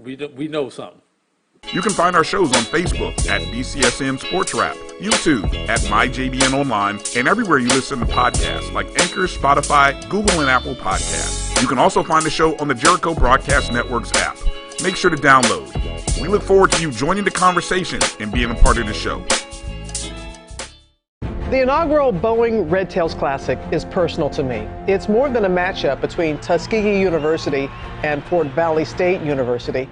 we know something. You can find our shows on Facebook at BCSN Sports Wrap, YouTube at MyJBN Online, and everywhere you listen to podcasts like Anchor, Spotify, Google, and Apple Podcasts. You can also find the show on the Jericho Broadcast Network's app. Make sure to download. We look forward to you joining the conversation and being a part of the show. The inaugural Boeing Red Tails Classic is personal to me. It's more than a matchup between Tuskegee University and Fort Valley State University.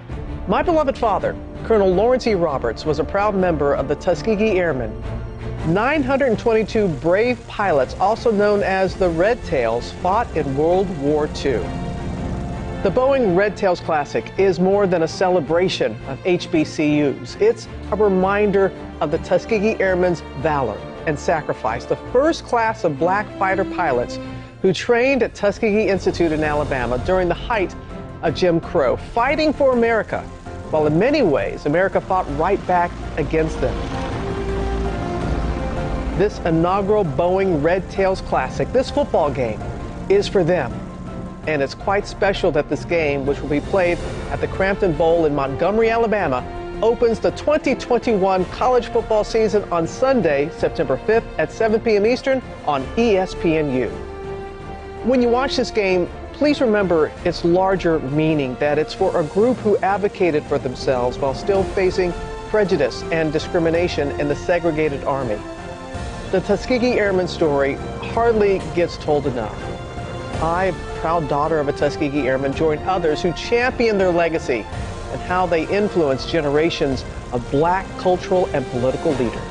My beloved father, Colonel Lawrence E. Roberts, was a proud member of the Tuskegee Airmen. 922 brave pilots, also known as the Red Tails, fought in World War II. The Boeing Red Tails Classic is more than a celebration of HBCUs. It's a reminder of the Tuskegee Airmen's valor and sacrifice, the first class of black fighter pilots who trained at Tuskegee Institute in Alabama during the height of Jim Crow, fighting for America, while in many ways America fought right back against them. This inaugural Boeing Red Tails Classic, this football game, is for them. And it's quite special that this game, which will be played at the Crampton Bowl in Montgomery, Alabama, opens the 2021 college football season on Sunday, September 5th at 7 p.m. Eastern on ESPNU. When you watch this game, please remember its larger meaning, that it's for a group who advocated for themselves while still facing prejudice and discrimination in the segregated Army. The Tuskegee Airmen story hardly gets told enough. I, proud daughter of a Tuskegee Airman, join others who champion their legacy and how they influence generations of black cultural and political leaders.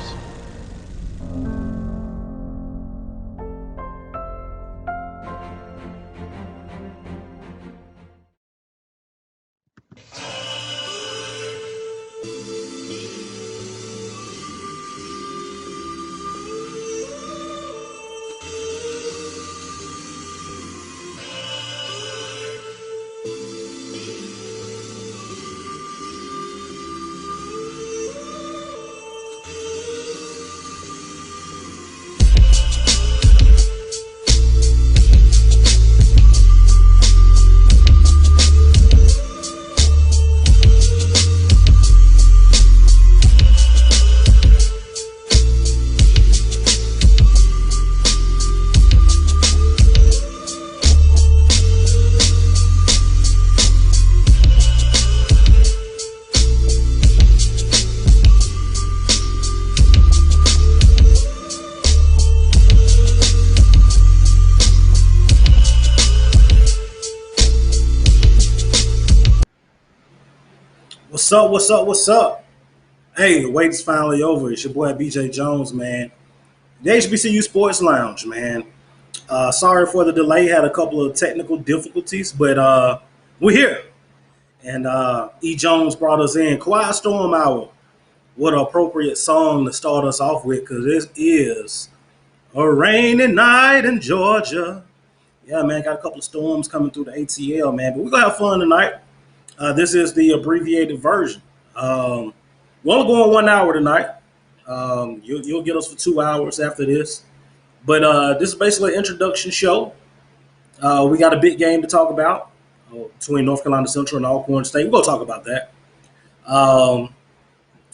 What's up? Hey, the wait is finally over. It's your boy BJ Jones, man. The HBCU Sports Lounge, man. Sorry for the delay. Had a couple of technical difficulties, but we're here. And E. Jones brought us in. Quiet Storm Hour. What an appropriate song to start us off with, because this is a rainy night in Georgia. Yeah, man, got a couple of storms coming through the ATL, man. But we're going to have fun tonight. This is the abbreviated version. We're only going 1 hour tonight. You'll get us for 2 hours after this. But this is basically an introduction show. We got a big game to talk about between North Carolina Central and Alcorn State. We're going to talk about that.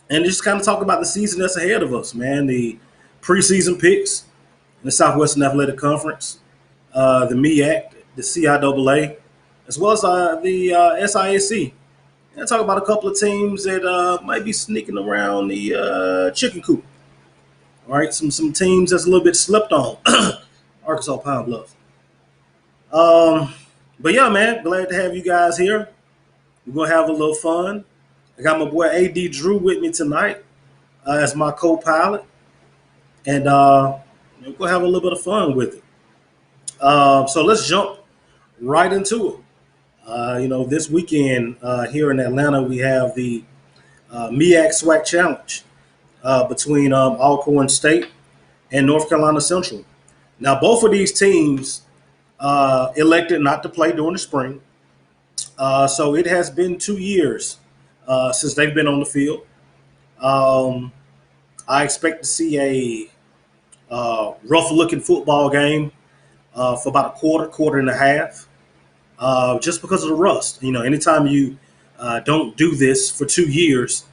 And just kind of talk about the season that's ahead of us, man. The preseason picks in the Southwestern Athletic Conference, the MEAC, the CIAA, as well as the SIAC. And talk about a couple of teams that might be sneaking around the chicken coop. All right, some teams that's a little bit slept on. Arkansas Pine Bluff. But yeah, man, glad to have you guys here. We're going to have a little fun. I got my boy A.D. Drew with me tonight as my co-pilot. And we're going to have a little bit of fun with it. So let's jump right into it. This weekend here in Atlanta, we have the MEAC SWAC Challenge between Alcorn State and North Carolina Central. Now, both of these teams elected not to play during the spring. So it has been 2 years since they've been on the field. I expect to see a rough-looking football game for about a quarter and a half. Just because of the rust. Anytime you don't do this for 2 years,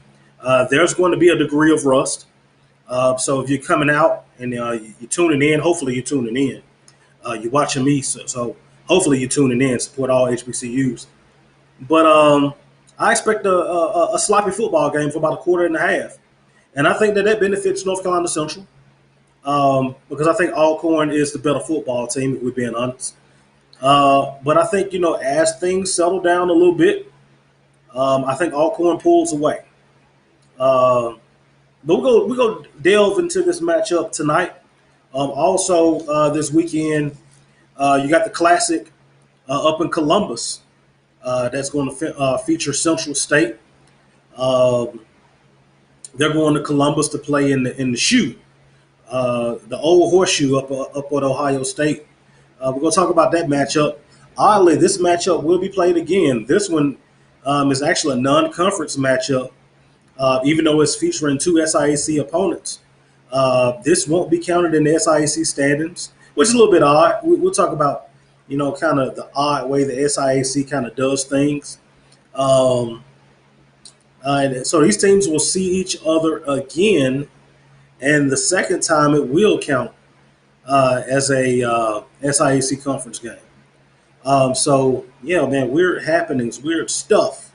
there's going to be a degree of rust. So if you're coming out and you're tuning in, hopefully you're tuning in. You're watching me, so hopefully you're tuning in. Support all HBCUs. But I expect a sloppy football game for about a quarter and a half. And I think that benefits North Carolina Central because I think Alcorn is the better football team, if we're being honest. But I think, as things settle down a little bit, I think Alcorn pulls away. But we're gonna delve into this matchup tonight. Also, this weekend, you got the Classic up in Columbus. That's going to feature Central State. They're going to Columbus to play in the shoe, the old horseshoe up at Ohio State. We're going to talk about that matchup. Oddly, this matchup will be played again. This one is actually a non-conference matchup, even though it's featuring two SIAC opponents. This won't be counted in the SIAC standings, which is a little bit odd. We'll talk about, kind of the odd way the SIAC kind of does things. So these teams will see each other again, and the second time it will count as a SIAC conference game. So, yeah, man, weird happenings, weird stuff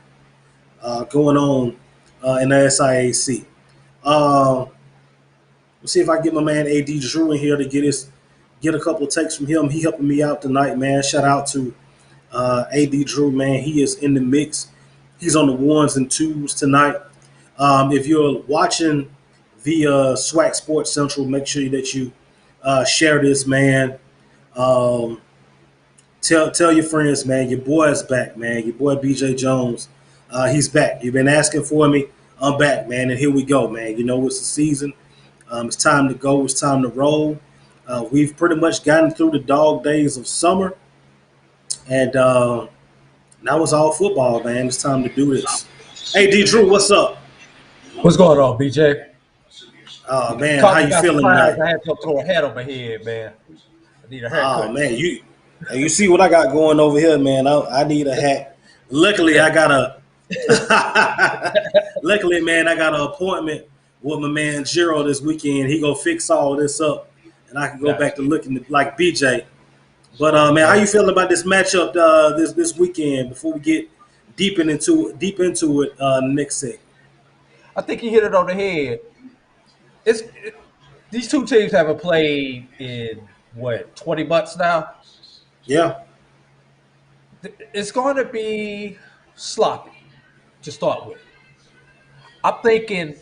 going on in the SIAC. Let's see if I can get my man AD Drew in here to get a couple of takes from him. He helping me out tonight, man. Shout out to AD Drew, man. He is in the mix. He's on the ones and twos tonight. If you're watching via SWAC Sports Central, make sure that you share this, man. Tell your friends, man. Your boy is back, man. Your boy BJ Jones, he's back. You've been asking for me. I'm back, man, and here we go, man. It's the season. It's time to go. It's time to roll. We've pretty much gotten through the dog days of summer, and now it's all football, man. It's time to do this. Hey, D. Drew, what's up? What's going on, BJ? Man, how you feeling tonight? I had to throw a hat on my head, man. I need a haircut. Oh, man, you see what I got going over here, man. I need a hat. Luckily, I got Luckily, man, I got an appointment with my man Gerald this weekend. He gonna fix all this up, and I can go back to looking like BJ. But man, how you feeling about this matchup this weekend? Before we get deep into it next segment. I think you hit it on the head. These two teams haven't played in 20 months now. Yeah, it's going to be sloppy to start with. I'm thinking,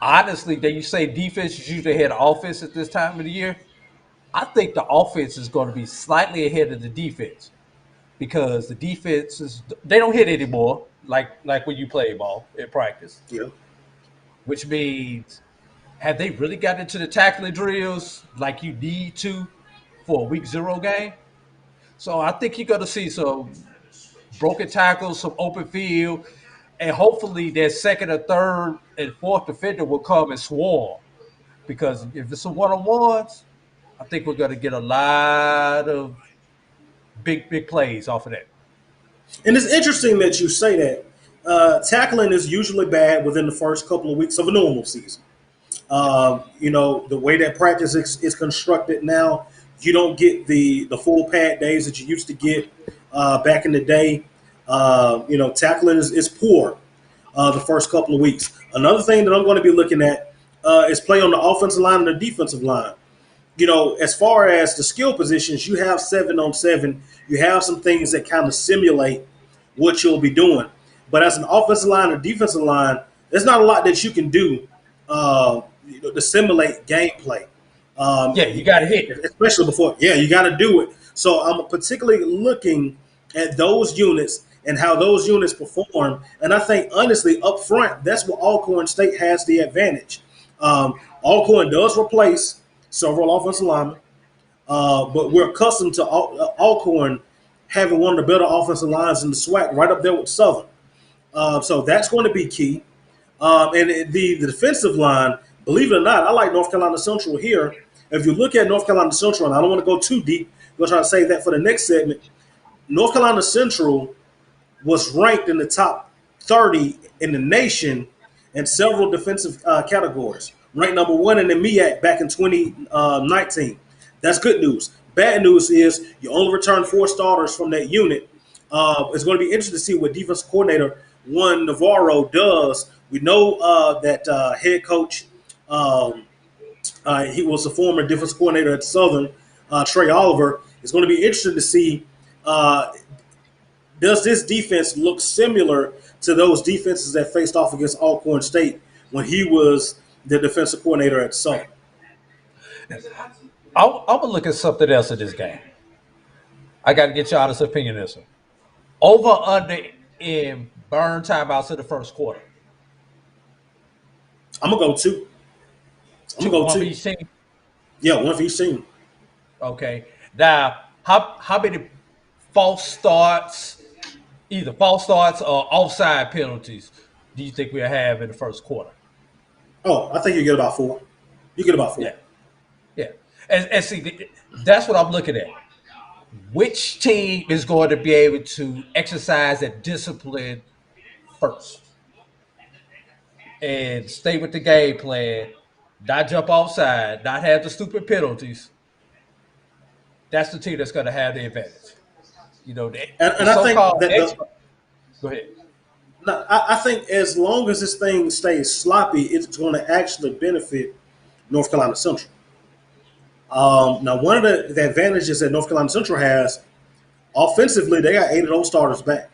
honestly, that you say defense is usually ahead of offense at this time of the year. I think the offense is going to be slightly ahead of the defense because the defense they don't hit anymore like when you play ball in practice. Yeah. Which means, have they really gotten into the tackling drills like you need to for a week 0 game? So I think you're going to see some broken tackles, some open field, and hopefully their second or third and fourth defender will come and swarm. Because if it's a one-on-ones, I think we're going to get a lot of big plays off of that. And it's interesting that you say that. Tackling is usually bad within the first couple of weeks of a normal season. The way that practice is constructed now, you don't get the full pad days that you used to get back in the day. Tackling is poor the first couple of weeks. Another thing that I'm going to be looking at is play on the offensive line and the defensive line. As far as the skill positions, you have 7-on-7. You have some things that kind of simulate what you'll be doing. But as an offensive line or defensive line, there's not a lot that you can do to simulate gameplay. You got to hit it. Especially before. Yeah, you got to do it. So I'm particularly looking at those units and how those units perform. And I think, honestly, up front, that's where Alcorn State has the advantage. Alcorn does replace several offensive linemen, but we're accustomed to Alcorn having one of the better offensive lines in the SWAC, right up there with Southern. So that's going to be key. And the defensive line, believe it or not, I like North Carolina Central here. If you look at North Carolina Central, and I don't want to go too deep, I'm going to try to save that for the next segment. North Carolina Central was ranked in the top 30 in the nation in several defensive categories. Ranked number one in the MEAC back in 2019. That's good news. Bad news is you only return four starters from that unit. It's going to be interesting to see what defensive coordinator Juan Navarro does. We know that head coach, he was a former defensive coordinator at Southern, Trey Oliver. It's going to be interesting to see uh, does this defense look similar to those defenses that faced off against Alcorn State when he was the defensive coordinator at Southern? I'm gonna look at something else in this game. I got to get your honest opinion on this one. Over under in burn timeouts in the first quarter. I'm gonna go two. I'm gonna go One for two. each team. Yeah, one for each team. Okay. Now, how many false starts, either false starts or offside penalties, do you think we'll have in the first quarter? Oh, I think you get about four. You get about four. Yeah, yeah. And see, that's what I'm looking at. Which team is going to be able to exercise that discipline first and stay with the game plan, not jump offside, not have the stupid penalties? That's the team that's going to have the advantage. You know, the And I think so-called that the expert. Go ahead. no, I think as long as this thing stays sloppy, it's going to actually benefit North Carolina Central. Now, one of the advantages that North Carolina Central has offensively, they got eight of those starters back.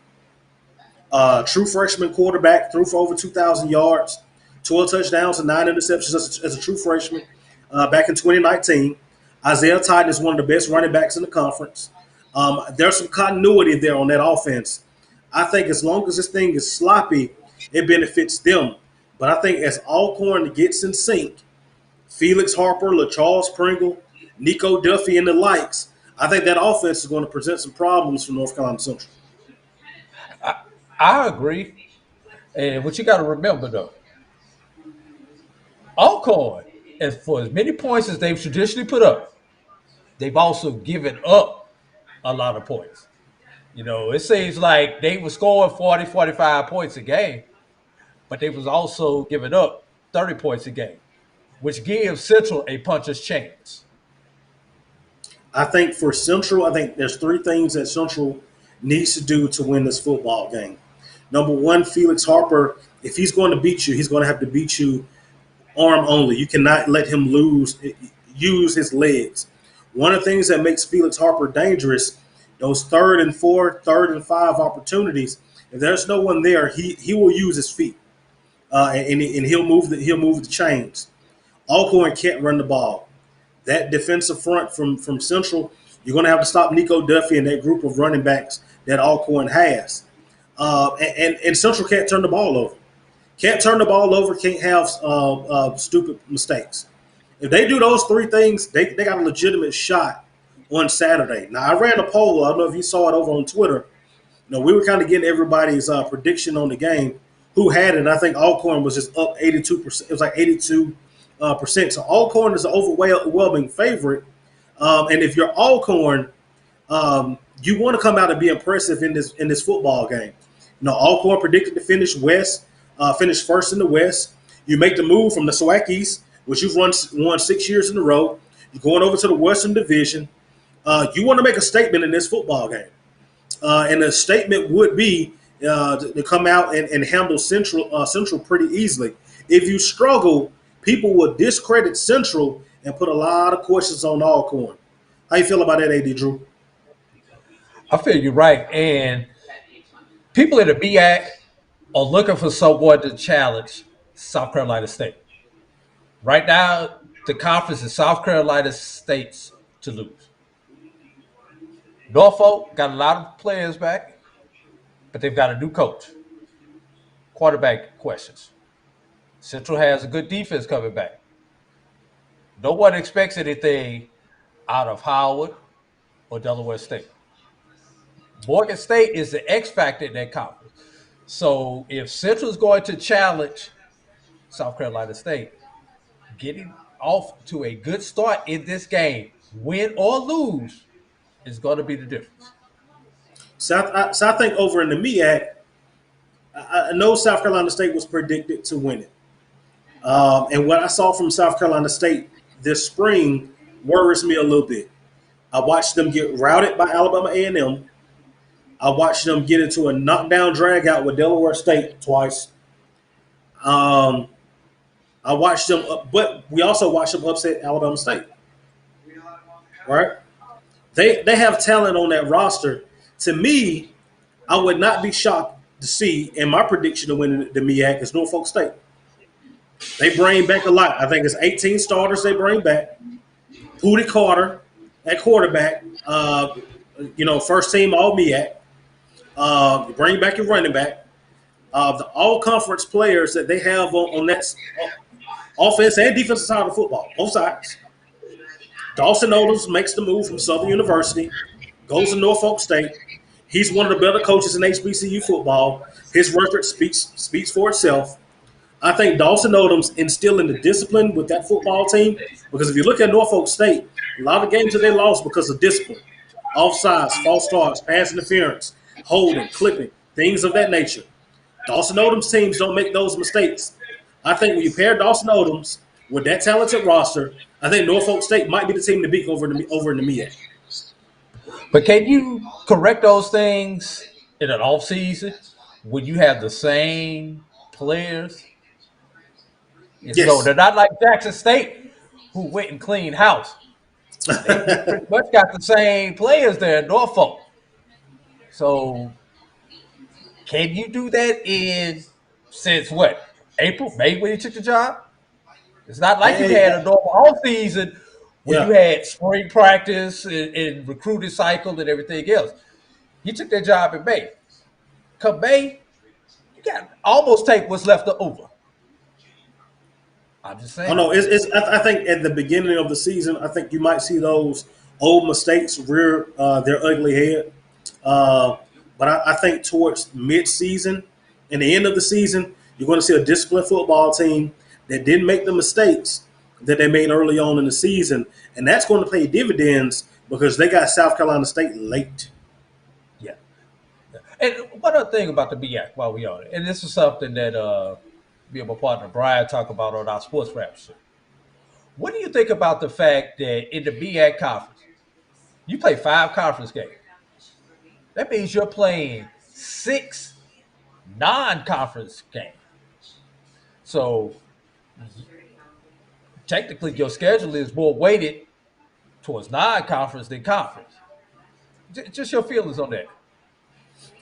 True freshman quarterback, threw for over 2,000 yards, 12 touchdowns, and nine interceptions as a true freshman back in 2019. Isaiah Titan is one of the best running backs in the conference. There's some continuity there on that offense. I think as long as this thing is sloppy, it benefits them. But I think as Alcorn gets in sync, Felix Harper, LaCharles Pringle, Nico Duffy, and the likes, I think that offense is going to present some problems for North Carolina Central. I agree. And what you got to remember, though, Alcorn, as for as many points as they've traditionally put up, they've also given up a lot of points. You know, it seems like they were scoring 40, 45 points a game, but they was also giving up 30 points a game, which gives Central a puncher's chance. I think for Central, I think there's three things that Central needs to do to win this football game. Number one, Felix Harper, if he's going to beat you, he's going to have to beat you arm only. You cannot let him use his legs. One of the things that makes Felix Harper dangerous, those third and four, third and five opportunities, if there's no one there, he will use his feet. And he'll move the chains. Alcorn can't run the ball. That defensive front from Central, you're going to have to stop Nico Duffy and that group of running backs that Alcorn has. And Central can't turn the ball over. Can't turn the ball over, can't have stupid mistakes. If they do those three things, they got a legitimate shot on Saturday. Now, I ran a poll. I don't know if you saw it over on Twitter. We were kind of getting everybody's prediction on the game, who had it. And I think Alcorn was just up 82%. It was like 82%. So Alcorn is an overwhelming favorite. And if you're Alcorn, you want to come out and be impressive in this football game. Alcorn predicted to finish first in the West. You make the move from the SWAC East, which you've won 6 years in a row. You're going over to the Western Division. You want to make a statement in this football game. And the statement would be to come out and handle Central pretty easily. If you struggle, people will discredit Central and put a lot of questions on Alcorn. How you feel about that, AD Drew? I feel you're right. And people in the BAC are looking for someone to challenge South Carolina State. Right now, the conference is South Carolina State's to lose. Norfolk got a lot of players back, but they've got a new coach. Quarterback questions. Central has a good defense coming back. No one expects anything out of Howard or Delaware State. Morgan State is the X factor in that conference. So if Central is going to challenge South Carolina State, getting off to a good start in this game, win or lose, is going to be the difference. So I think over in the MEAC, I know South Carolina State was predicted to win it. And what I saw from South Carolina State this spring worries me a little bit. I watched them get routed by Alabama A&M. I watched them get into a knockdown drag out with Delaware State twice. Um, I watched them, but we also watched them upset Alabama State. Right? They have talent on that roster. To me, I would not be shocked to see, and my prediction to win the MEAC is Norfolk State. They bring back a lot. I think it's 18 starters they bring back. Pootie Carter at quarterback, first team All MEAC. Bring back your running back. The all-conference players that they have on that offense and defensive side of football, both sides. Dawson Odoms makes the move from Southern University, goes to Norfolk State. He's one of the better coaches in HBCU football. His record speaks for itself. I think Dawson Odoms instilling the discipline with that football team, because if you look at Norfolk State, a lot of games that they lost because of discipline. Offsides, false starts, pass interference, holding, clipping, things of that nature. Dawson Odoms teams don't make those mistakes. I think when you pair Dawson Odoms with that talented roster, I think Norfolk State might be the team to beat over in the MEAC. But can you correct those things in an off season when you have the same players? Yes. So they're not like Jackson State, who went and cleaned house. They pretty much got the same players there at Norfolk. So can you do that since what? April, May, when you took the job? It's not like you had a normal off season when you had spring practice and recruiting cycle and everything else. You took that job in May. Come May, you got almost take what's left over. I'm just saying. I know. I think at the beginning of the season, I think you might see those old mistakes rear their ugly head. But I think towards mid-season and the end of the season, you're going to see a disciplined football team that didn't make the mistakes that they made early on in the season. And that's going to pay dividends because they got South Carolina State late. Yeah. And one other thing about the MEAC while we're on it, and this is something that me and my partner Brian talk about on our sports rap show. What do you think about the fact that in the MEAC conference, you play 5 conference games? That means you're playing 6 non-conference games. So technically your schedule is more weighted towards non-conference than conference. Just your feelings on that.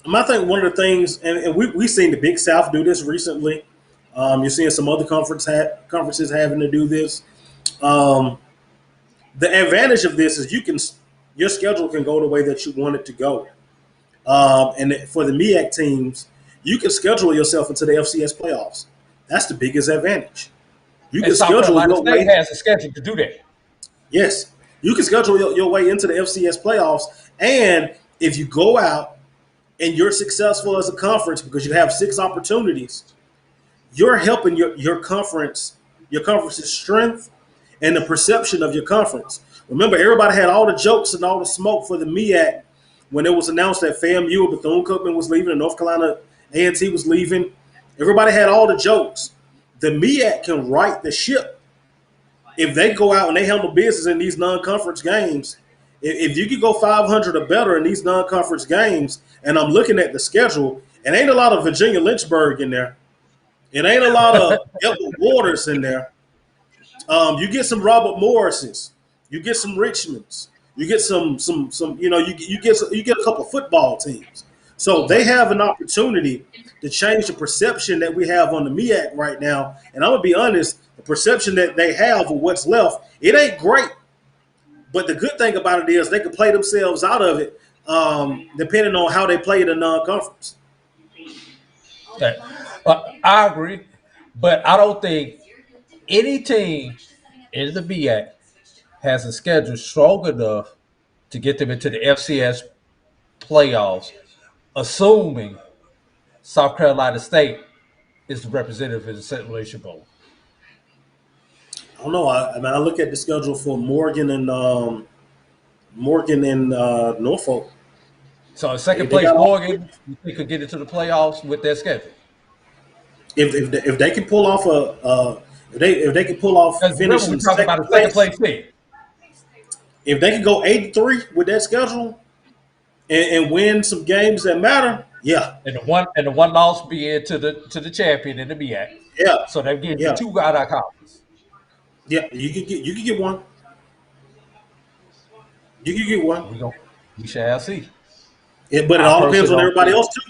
I think one of the things, and we've seen the Big South do this recently. You're seeing some other conferences having to do this. The advantage of this is your schedule can go the way that you want it to go. And for the MEAC teams, you can schedule yourself into the FCS playoffs. That's the biggest advantage. You can schedule your way. State has a schedule to do that. Yes, you can schedule your way into the FCS playoffs, and if you go out and you're successful as a conference because you have 6 opportunities, you're helping your conference's strength and the perception of your conference. Remember, everybody had all the jokes and all the smoke for the MEAC when it was announced that FAMU, Bethune-Cookman was leaving and North Carolina A&T was leaving. Everybody had all the jokes. The MEAC can right the ship if they go out and they handle business in these non-conference games. If you could go 500 or better in these non-conference games, and I'm looking at the schedule, it ain't a lot of Virginia Lynchburg in there. It ain't a lot of Edward Waters in there. You get some Robert Morrises. You get some Richmonds. You get some you get a couple of football teams. So they have an opportunity to change the perception that we have on the MEAC right now. And I'm going to be honest, the perception that they have of what's left, it ain't great. But the good thing about it is they can play themselves out of it depending on how they play the non-conference. Okay. I agree. But I don't think any team in the MEAC has a schedule strong enough to get them into the FCS playoffs, assuming South Carolina State is the representative in the Central Bowl. I don't know. I look at the schedule for Morgan and Norfolk. So in second place, Morgan, you think could get into the playoffs with their schedule? if they can pull off if they can pull off Because remember, we finishing talked second about a second place, place team. if they can go 8-3 with that schedule and win some games that matter, yeah, And the one loss be in to the champion in the MEAC. yeah, So that gives you yeah, two out of conference. yeah. You can get one. You can get one. We shall see. But it I all personally depends on don't everybody see. else too.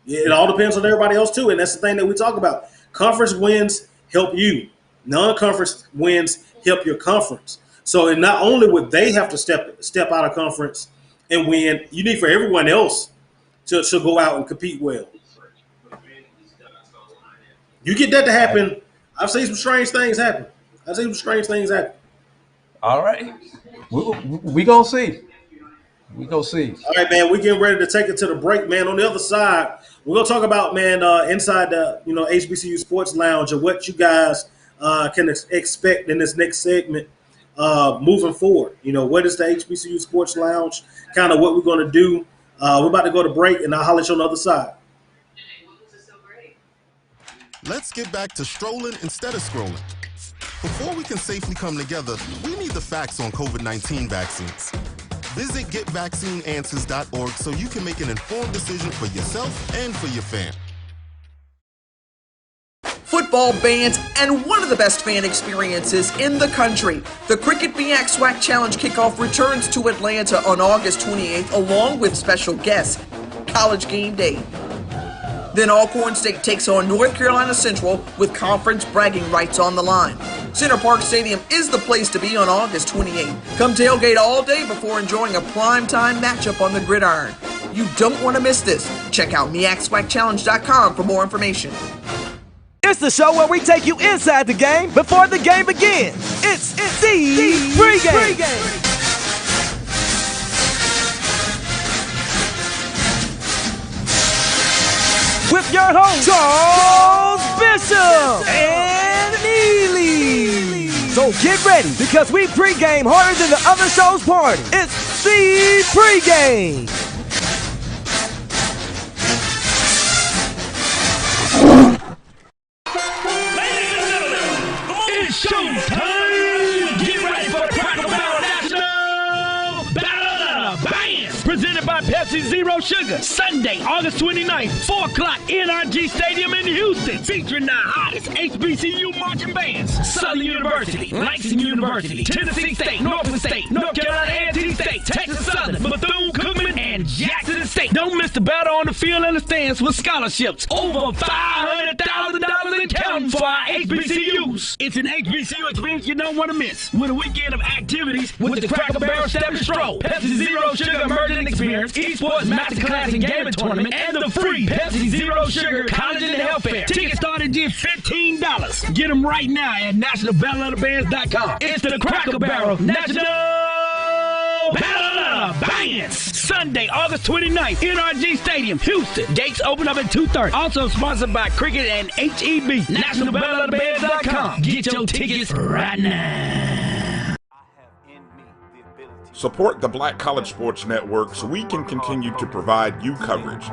Yeah, it all depends on everybody else too, and that's the thing that we talk about. Conference wins help you. Non-conference wins help your conference. So, and not only would they have to step out of conference and win, you need for everyone else to go out and compete well. You get that to Right. happen. I've seen some strange things happen. I've seen some strange things happen. All right. We gonna see. We gonna see. All right, man. We're getting ready to take it to the break, man. On the other side, we're gonna talk about, man, inside the HBCU Sports Lounge and what you guys can expect in this next segment moving forward. What is the HBCU Sports Lounge? Kind of what we're gonna do. We're about to go to break, and I'll holler at you on the other side. Let's get back to strolling instead of scrolling. Before we can safely come together, we need the facts on COVID-19 vaccines. Visit getvaccineanswers.org so you can make an informed decision for yourself and for your fam. Football bands, and one of the best fan experiences in the country. The Cricket BX SWAC Challenge kickoff returns to Atlanta on August 28th, along with special guests, College Game Day. Then Alcorn State takes on North Carolina Central with conference bragging rights on the line. Center Park Stadium is the place to be on August 28th. Come tailgate all day before enjoying a primetime matchup on the gridiron. You don't want to miss this. Check out MEACSWACChallenge.com for more information. It's the show where we take you inside the game before the game begins. It's the pregame. With your host, Charles Bishop and Neely. So get ready, because we pregame harder than the other show's party. It's the pregame. It's showtime! Get ready for Cracker Barrel National Battle of the Bands! Presented by Pepsi Zero Sugar. Sunday, August 29th, 4 o'clock, NRG Stadium in Houston. Featuring the hottest HBCU marching bands. Southern University, Langston University, Tennessee State, Norfolk State, North Carolina A&T State, Texas Southern, Bethune-Cookman, and Jackson State. Don't miss the battle on the field and the stands with scholarships. Over $500,000 in counting for our HBCUs. It's an HBCU experience you don't want to miss. With a weekend of activities with the Cracker Barrel Step and Stroll, Pepsi Zero Sugar Emerging Experience, Esports Masterclass and Gaming Tournament, and the free Pepsi Zero Sugar College and Health Fair. Tickets start at just $15. Get them right now at nationalbattleofthebands.com. It's the Cracker Barrel National Battle of the Bands. Sunday, August 29th, NRG Stadium, Houston. Gates open up at 2:30. Also sponsored by Cricket and HEB. NationalBattleOfTheBands.com. Get your tickets right now. Support the Black College Sports Network so we can continue to provide you coverage.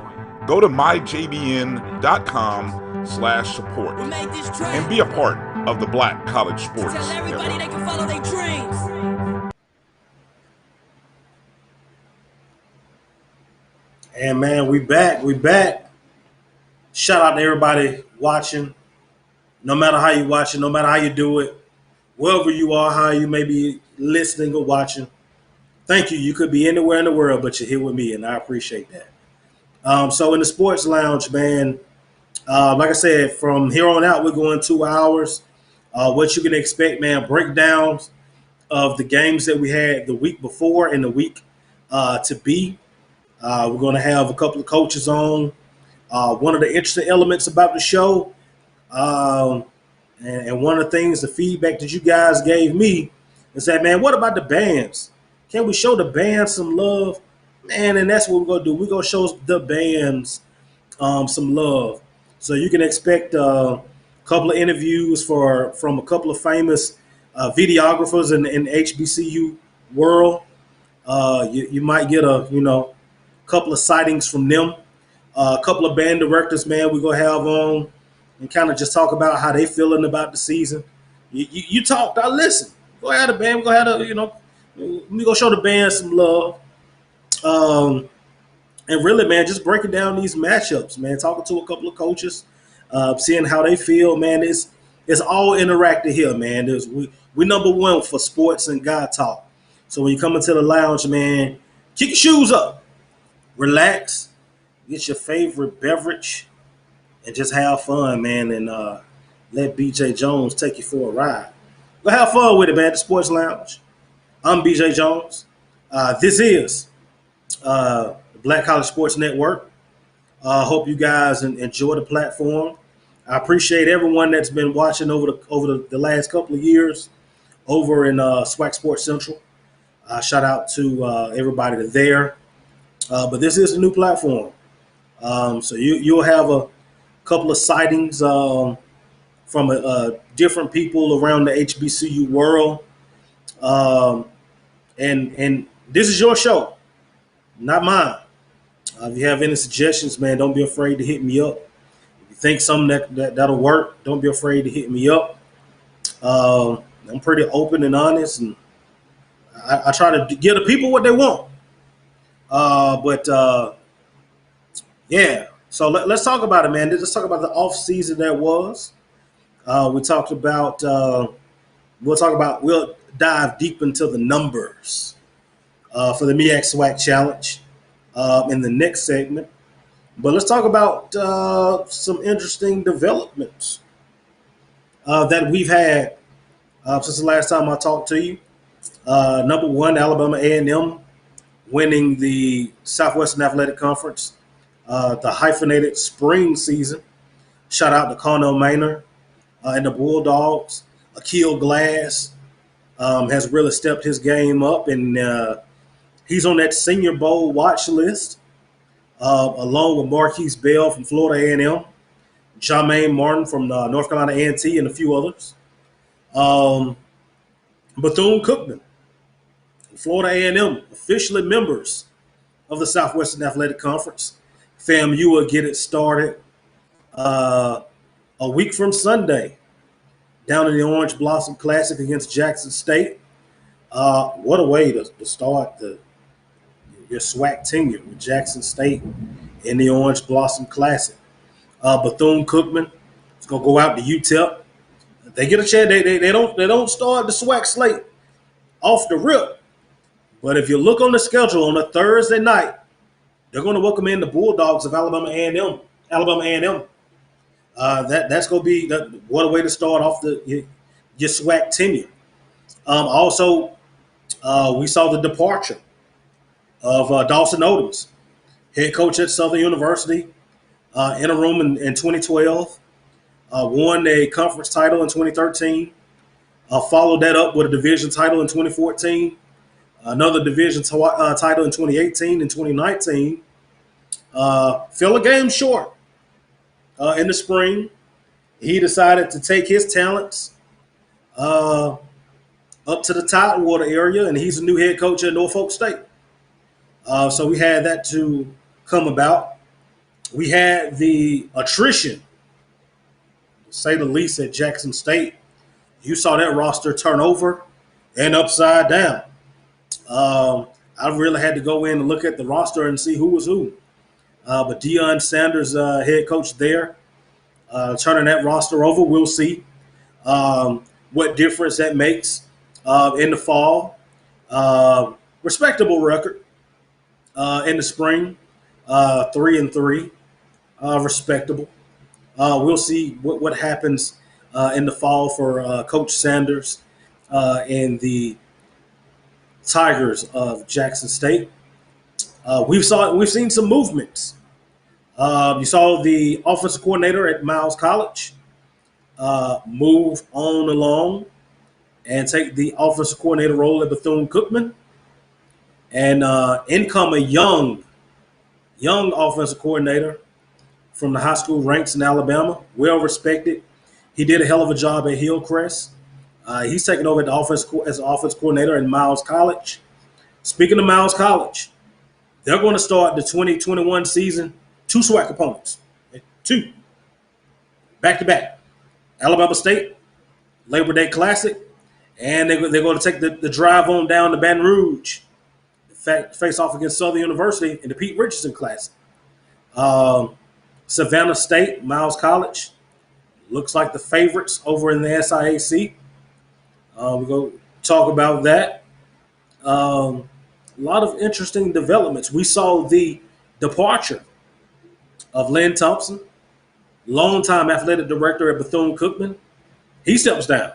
Go to myjbn.com/support and be a part of the Black College Sports Tell everybody Network. they can follow their dreams. And man, we back. Shout out to everybody watching. No matter how you watch it, no matter how you do it, wherever you are, how you may be listening or watching. Thank you. You could be anywhere in the world, but you're here with me, and I appreciate that. So in the sports lounge, man, like I said, from here on out, we're going 2 hours. What you can expect, man, breakdowns of the games that we had the week before and the week to be. We're going to have a couple of coaches on. One of the interesting elements about the show, and one of the things, the feedback that you guys gave me is that, man, what about the bands? Can we show the bands some love? Man, and that's what we're going to do. We're going to show the bands some love. So you can expect a couple of interviews from a couple of famous videographers in the HBCU world. You might get a couple of sightings from them. A couple of band directors, man, we're going to have on. and kind of just talk about how they feeling about the season. You talked, I listen. Go ahead, man. We're gonna have let me go show the band some love. And really, man, just breaking down these matchups, man. Talking to a couple of coaches, seeing how they feel, man. It's all interactive here, man. We number one for sports and God talk. So when you come into the lounge, man, kick your shoes up, relax, get your favorite beverage, and just have fun, man. And let BJ Jones take you for a ride. Go have fun with it, man. The Sports Lounge. I'm BJ Jones. This is the Black College Sports Network. Hope you guys enjoy the platform. I appreciate everyone that's been watching over the last couple of years over in SWAC Sports Central. Shout out to everybody there. But this is a new platform. So you'll have a couple of sightings from different people around the HBCU world. And this is your show, not mine. If you have any suggestions, man, don't be afraid to hit me up. If you think something that'll work, don't be afraid to hit me up. I'm pretty open and honest, and I try to give the people what they want. Yeah. So let's talk about it, man. Let's talk about the off season that was. We talked about. We'll dive deep into the numbers for the MEAC SWAC Challenge in the next segment. But let's talk about some interesting developments that we've had since the last time I talked to you. Number one, Alabama A&M winning the Southwestern Athletic Conference, the hyphenated spring season. Shout out to Connell Maynard and the Bulldogs. Akil Glass has really stepped his game up, and he's on that Senior Bowl watch list, along with Marquise Bell from Florida A&M, Jermaine Martin from North Carolina A&T, and a few others. Bethune-Cookman, Florida A&M, officially members of the Southwestern Athletic Conference. FAMU will get it started a week from Sunday down in the Orange Blossom Classic against Jackson State. What a way to start your SWAC tenure with Jackson State in the Orange Blossom Classic. Bethune-Cookman is going to go out to UTEP. They get a chance. They don't start the SWAC slate off the rip. But if you look on the schedule on a Thursday night, they're going to welcome in the Bulldogs of Alabama A&M. That's going to be what a way to start off your SWAC tenure. Also, we saw the departure of Dawson Odoms, head coach at Southern University, interim in 2012, won a conference title in 2013, followed that up with a division title in 2014, another division title in 2018 and 2019. Fell a game short in the spring. He decided to take his talents up to the Tidewater area, and he's a new head coach at Norfolk State. So we had that to come about. We had the attrition, to say the least, at Jackson State. You saw that roster turn over and upside down. I really had to go in and look at the roster and see who was who. But Deion Sanders, head coach there, turning that roster over. We'll see what difference that makes in the fall. Respectable record in the spring, 3-3, respectable. We'll see what happens in the fall for Coach Sanders and the Tigers of Jackson State. We've seen some movements. You saw the offensive coordinator at Miles College move on along and take the offensive coordinator role at Bethune-Cookman. And in come a young offensive coordinator from the high school ranks in Alabama, well respected. He did a hell of a job at Hillcrest. He's taking over as the offensive coordinator at Miles College. Speaking of Miles College, they're going to start the 2021 season 2 SWAC opponents. 2. back-to-back. Alabama State, Labor Day Classic, and they're going to take the drive on down to Baton Rouge, face off against Southern University in the Pete Richardson Classic. Savannah State, Miles College, looks like the favorites over in the SIAC. We're going to talk about that. A lot of interesting developments. We saw the departure of Lynn Thompson, longtime athletic director at Bethune-Cookman. He steps down.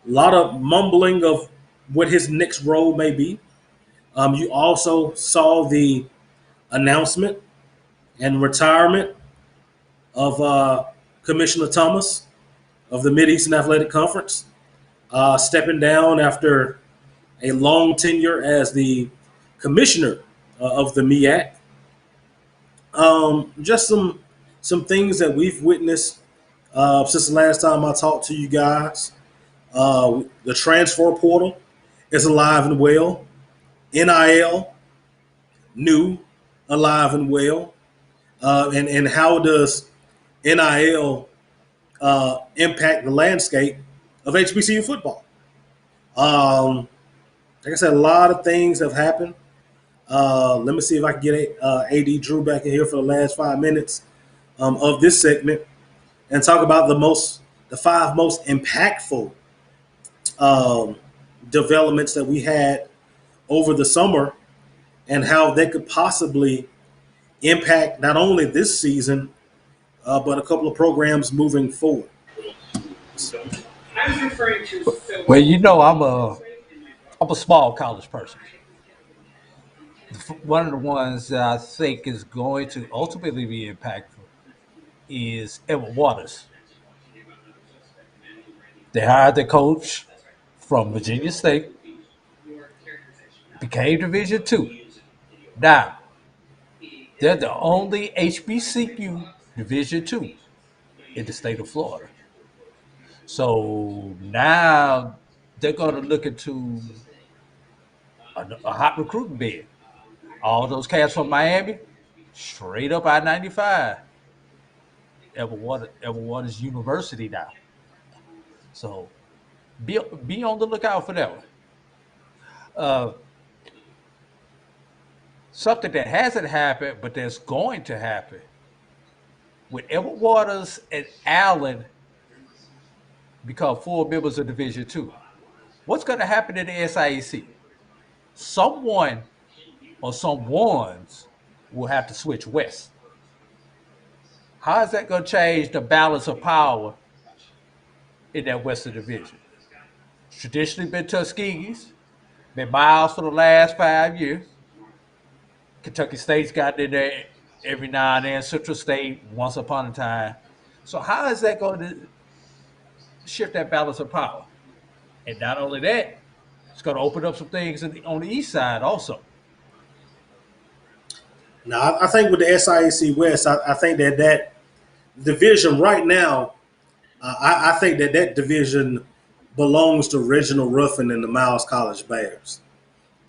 A lot of mumbling of what his next role may be. You also saw the announcement and retirement of Commissioner Thomas of the Mid-Eastern Athletic Conference, stepping down after a long tenure as the commissioner of the MEAC. Just some things that we've witnessed since the last time I talked to you guys. The transfer portal is alive and well. NIL, new, alive and well. And how does NIL impact the landscape of HBCU football? Like I said, a lot of things have happened. Let me see if I can get AD Drew back in here for the last 5 minutes of this segment and talk about the 5 most impactful developments that we had over the summer and how they could possibly impact not only this season, but a couple of programs moving forward. I was referring to. Well, you know, I'm a small college person. One of the ones that I think is going to ultimately be impactful is Edward Waters. They hired the coach from Virginia State, became Division II. Now, they're the only HBCU Division II in the state of Florida. So now they're going to look into a hot recruiting bid. All those cats from Miami, straight up I-95. Edward Waters University now. So be on the lookout for that one. Something that hasn't happened, but that's going to happen. With Edward Waters and Allen become full members of Division II, what's going to happen in the SIAC? Someone or someones will have to switch west. How is that going to change the balance of power in that Western Division? It's traditionally been Tuskegee's, been Miles for the last 5 years. Kentucky State's gotten in there every now and then, Central State once upon a time. So how is that going to shift that balance of power? And not only that, it's going to open up some things on the east side also. Now, I think with the SIAC West, I think that division right now, I think that division belongs to Reginald Ruffin and the Miles College Bears.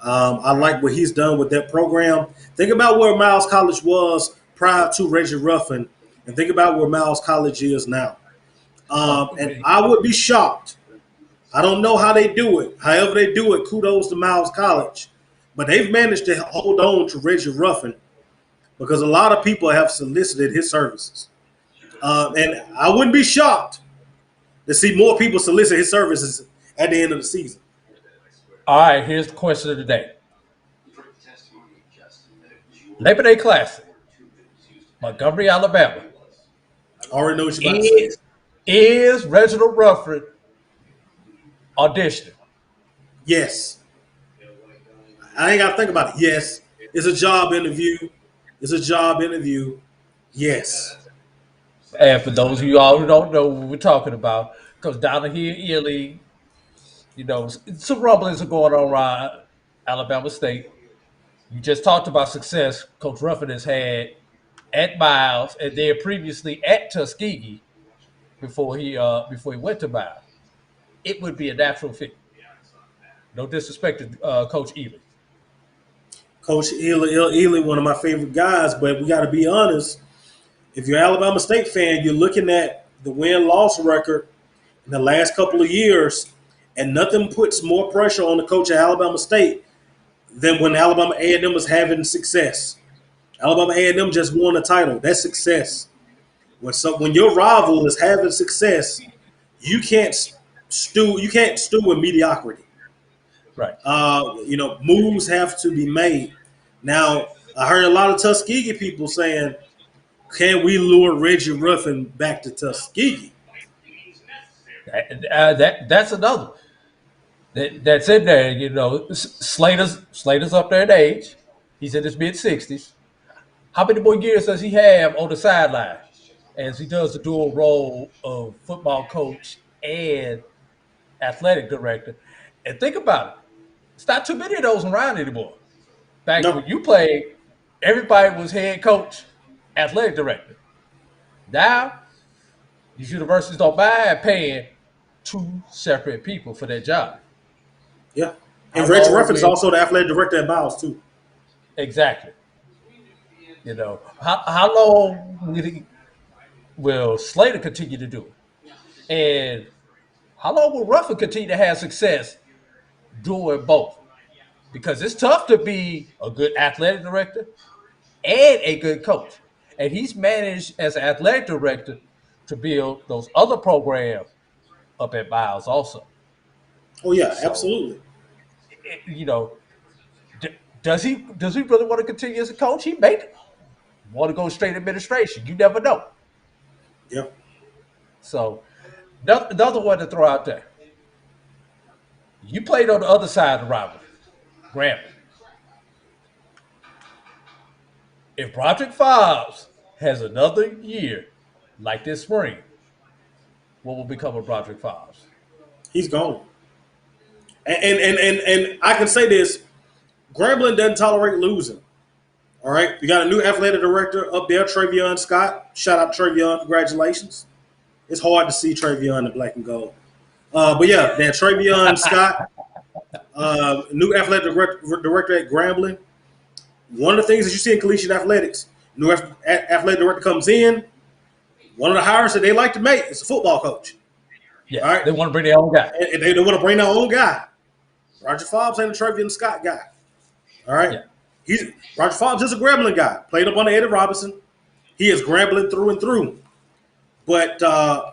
I like what he's done with that program. Think about where Miles College was prior to Reggie Ruffin, and think about where Miles College is now. And I would be shocked. I don't know how they do it. However they do it, kudos to Miles College. But they've managed to hold on to Reggie Ruffin because a lot of people have solicited his services. And I wouldn't be shocked to see more people solicit his services at the end of the season. All right, here's the question of the day. Labor Day Classic, Montgomery, Alabama. Already know what you're about to say. Is Reginald Ruffin auditioning? Yes. I ain't got to think about it. Yes. It's a job interview. Yes. And for those of you all who don't know what we're talking about, because down here in Ely, you know, some rumblings are going on around Alabama State. You just talked about success Coach Ruffin has had at Miles and then previously at Tuskegee before he went to Miles. It would be a natural fit. No disrespect to Coach Ely. Coach Ely, one of my favorite guys, but we got to be honest. If you're an Alabama State fan, you're looking at the win-loss record in the last couple of years, and nothing puts more pressure on the coach at Alabama State than when Alabama A&M was having success. Alabama A&M just won a title. That's success. When your rival is having success, you can't stew in mediocrity. Right. Moves have to be made. Now, I heard a lot of Tuskegee people saying, "Can we lure Reggie Ruffin back to Tuskegee?" That's another that's in there. Slater's up there in age. He's in his mid-60s. How many more years does he have on the sideline as he does the dual role of football coach and athletic director? And think about it. It's not too many of those around anymore. Back No. when you played, everybody was head coach, athletic director. Now, these universities don't mind paying two separate people for their job. Yeah. And Reggie Ruffin is also the athletic director at Miles, too. Exactly. How long will Slater continue to do it? And how long will Ruffin continue to have success doing both? Because it's tough to be a good athletic director and a good coach. And he's managed as an athletic director to build those other programs up at Miles also. Oh, yeah, absolutely. Does he really want to continue as a coach? He may want to go straight administration. You never know. Yeah. So, another one to throw out there. You played on the other side of the rivalry, Grambling. If Broderick Fobbs has another year like this spring, what will become of Broderick Fobbs? He's gone. And I can say this, Grambling doesn't tolerate losing. All right? You got a new athletic director up there, Travion Scott. Shout out Travion. Congratulations. It's hard to see Travion in black and gold. But yeah, that Travion Scott, new athletic director at Grambling. One of the things that you see in collegiate athletics, new athletic director comes in, one of the hires that they like to make is a football coach. Yeah, all right? They want to bring their own guy. And they want to bring their own guy. Roger Fobbs ain't a Travion Scott guy. All right? Yeah. Roger Fobbs is a Grambling guy. Played up under Eddie Robinson. He is Grambling through and through. But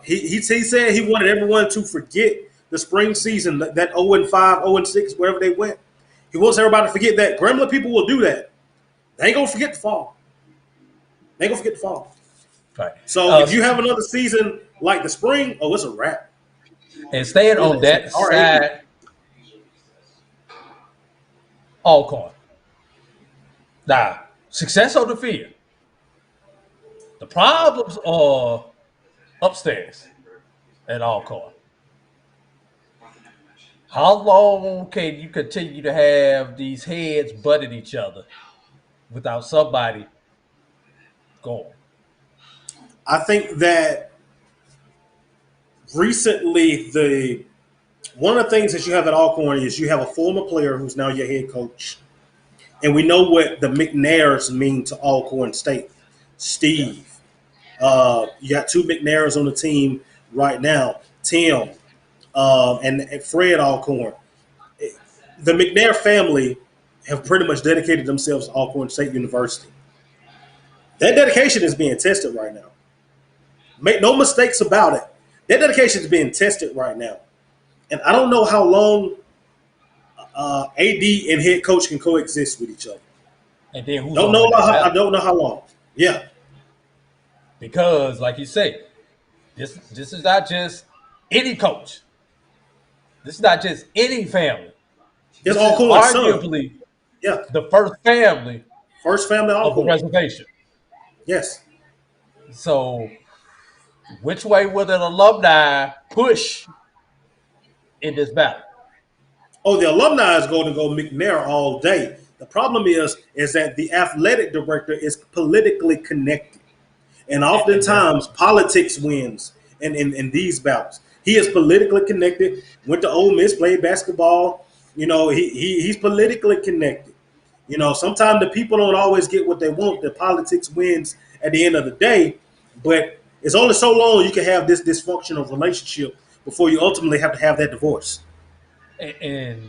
he said he wanted everyone to forget the spring season, that 0-5, 0-6, wherever they went. He wants everybody to forget that. Grambling people will do that. They ain't going to forget the fall. They ain't going to forget the fall. Right. So if you have another season like the spring, it's a wrap. And staying on that side, Alcorn. Now, success on the field. The problems are upstairs at Alcorn. How long can you continue to have these heads butting each other without somebody going? I think that recently one of the things that you have at Alcorn is you have a former player who's now your head coach. And we know what the McNairs mean to Alcorn State. Steve. You got two McNairs on the team right now. Tim and Fred Alcorn. The McNair family have pretty much dedicated themselves to Alcorn State University. That dedication is being tested right now. Make no mistakes about it. That dedication is being tested right now. And I don't know how long AD and head coach can coexist with each other. And then who's I don't know how long. Yeah. Because, like you say, this is not just any coach. This is not just any family. It's Alcorn's arguably son. The first family of the reservation. Yes. So, which way will an alumni push in this battle? Oh, the alumni is going to go McNair all day. The problem is that the athletic director is politically connected. And oftentimes politics wins in these bouts. He is politically connected, went to Ole Miss, played basketball. He's politically connected. Sometimes the people don't always get what they want. The politics wins at the end of the day. But It's only so long you can have this dysfunctional relationship before you ultimately have to have that divorce. And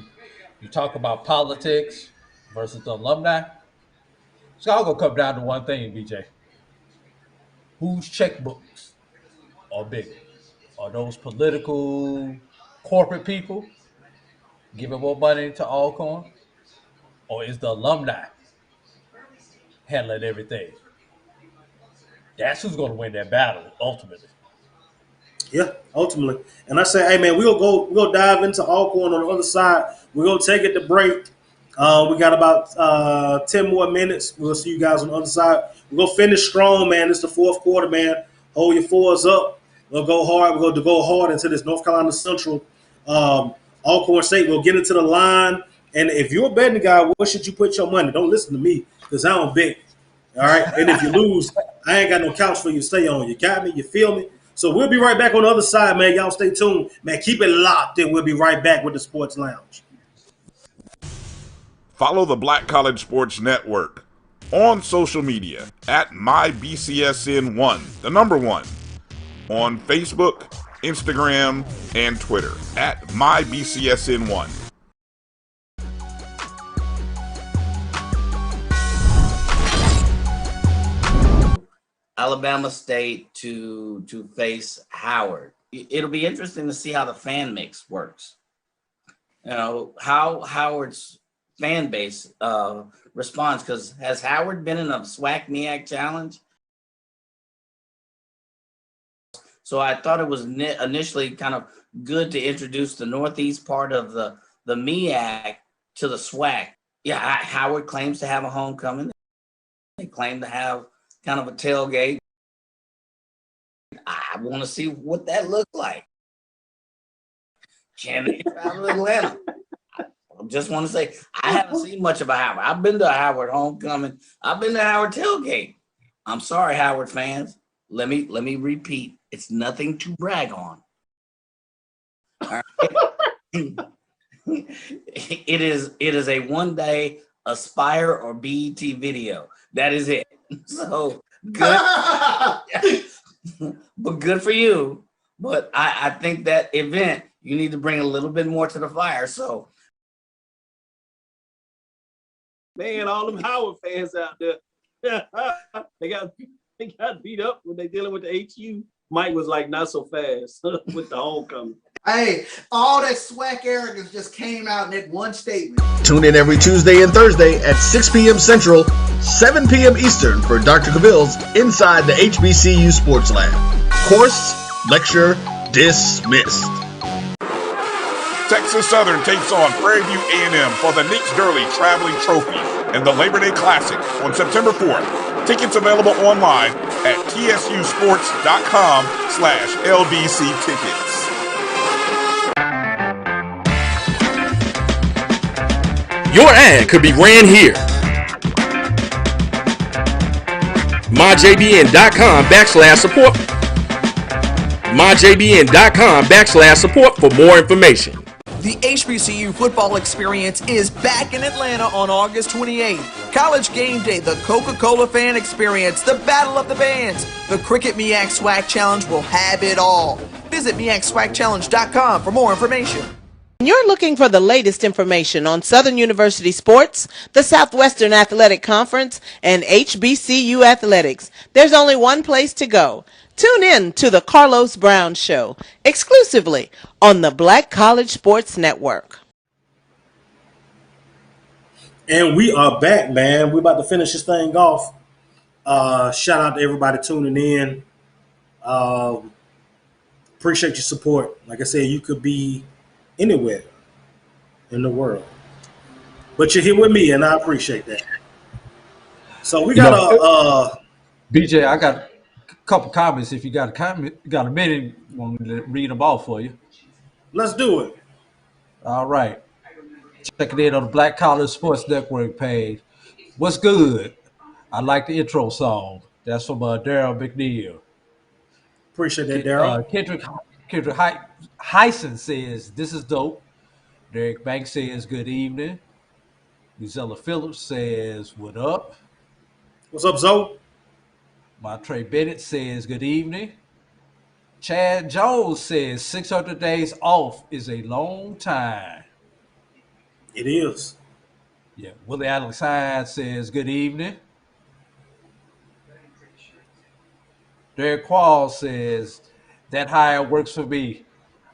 you talk about politics versus the alumni. It's all gonna come down to one thing, BJ. Whose checkbooks are bigger? Are those political corporate people giving more money to Alcorn? Or is the alumni handling everything? That's who's gonna win that battle ultimately. Yeah, ultimately. And I say, hey man, we'll dive into Alcorn on the other side. We're gonna take it to break. We got about 10 more minutes. We'll see you guys on the other side. We're gonna finish strong, man. It's the fourth quarter, man. Hold your fours up. We'll go hard. We're going to go hard into this North Carolina Central Alcorn State. We'll get into the line. And if you're a betting guy, where should you put your money? Don't listen to me because I don't bet. All right. And if you lose, I ain't got no couch for you to stay on. You got me? You feel me? So we'll be right back on the other side, man. Y'all stay tuned. Man, keep it locked and we'll be right back with the Sports Lounge. Follow the Black College Sports Network on social media at MyBCSN1, the number 1, on Facebook, Instagram, and Twitter at MyBCSN1. Alabama State to face Howard. It'll be interesting to see how the fan mix works. You know, how Howard's fan base responds, because has Howard been in a SWAC MEAC challenge? So I thought it was initially kind of good to introduce the northeast part of the MEAC to the SWAC. Yeah, Howard claims to have a homecoming. They claim to have kind of a tailgate. I want to see what that looks like. Can they travel to Atlanta? I just want to say, I haven't seen much of a Howard. I've been to a Howard homecoming. I've been to Howard tailgate. I'm sorry, Howard fans. Let me repeat. It's nothing to brag on. All right. It is a one-day Aspire or BET video. That is it. So good, but good for you. But I think that event, you need to bring a little bit more to the fire. So, man, all them Howard fans out there, they got beat up when they dealing with the HU. Mike was like, not so fast with the homecoming. Hey, all that SWAC arrogance just came out in that one statement. Tune in every Tuesday and Thursday at 6 p.m. Central, 7 p.m. Eastern for Dr. Cavill's Inside the HBCU Sports Lab. Course, lecture, dismissed. Texas Southern takes on Prairie View A&M for the Nick Durley Traveling Trophy and the Labor Day Classic on September 4th. Tickets available online at tsusports.com/LBC tickets. Your ad could be ran here. MyJBN.com/support. MyJBN.com/support for more information. The HBCU football experience is back in Atlanta on August 28th. College Game Day, the Coca-Cola fan experience, the Battle of the Bands, the Cricket MEAC SWAC Challenge will have it all. Visit MEACSWACChallenge.com for more information. You're looking for the latest information on Southern University sports, the Southwestern Athletic Conference, and HBCU athletics. There's only one place to go. Tune in to the Carlos Brown Show, exclusively on the Black College Sports Network. And we are back, man. We're about to finish this thing off. Shout out to everybody tuning in. Appreciate your support. Like I said, you could be anywhere in the world, but you're here with me, and I appreciate that. So we got BJ, I got a couple comments. If you got a minute, want me to read them all for you? Let's do it. All right. Check it in on the Black College Sports Network page. What's good? I like the intro song. That's from Daryl McNeil. Appreciate that, Daryl. Kendrick Hyson says, this is dope. Derek Banks says, good evening. Gisela Phillips says, what up? What's up, Zoe? Montre Bennett says, good evening. Chad Jones says 600 days off is a long time. It is. Yeah. Willie Alex Hines says good evening. Derek Quall says that hire works for me.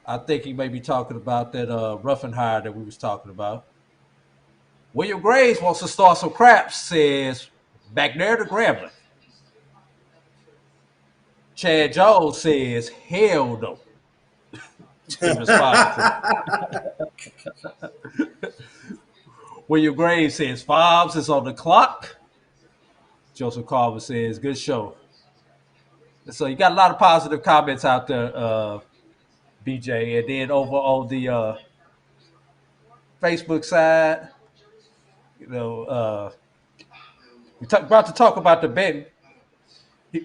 I think he may be talking about that roughing hire that we was talking about. William Graves wants to start some craps, says back there to Grambling. Chad Jones says, hell no. In response to William Graves says, Fobbs is on the clock. Joseph Carver says, good show. So you got a lot of positive comments out there, BJ. And then over on the Facebook side, about to talk about the betting.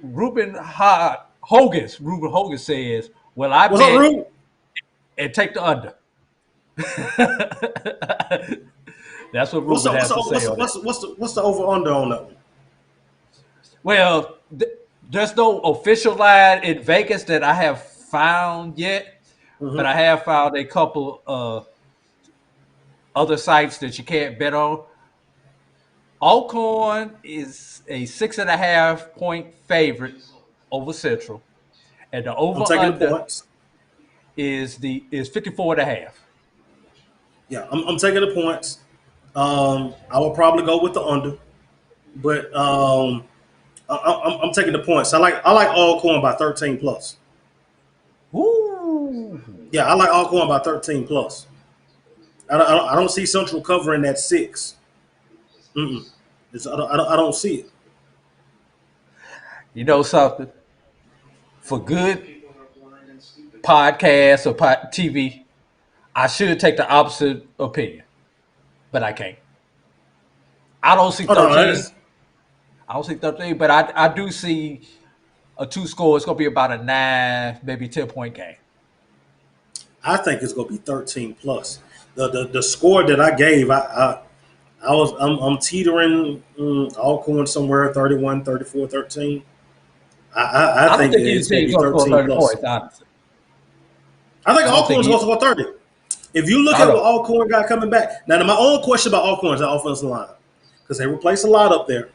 Ruben Hogan says, well, I What's bet up, Ruben? And take the under. That's what Ruben has to say. What's the over under on that one? Well, there's no official line in Vegas that I have found yet, but I have found a couple other sites that you can't bet on. Alcorn is a 6.5 point favorite over Central, and the over under is 54.5. Yeah, I'm taking the points. I will probably go with the under, but I'm taking the points. I like Alcorn by 13 plus. Ooh. Yeah, I like Alcorn by 13 plus. I don't see Central covering that 6. I don't see it. You know something? For good podcasts or TV, I should take the opposite opinion, but I can't. I don't see 13. I don't see 13, but I do see a 2 score. It's going to be about a 9, maybe 10-point game. I think it's going to be 13 plus. The score that I gave, I'm teetering Alcorn somewhere 31, 34, 13. I think it's going to be 13 plus. Points, honestly. I think Alcorn's going to score 30. If you look at what Alcorn got coming back. Now, my own question about Alcorn is the offensive line. Because they replace a lot up there.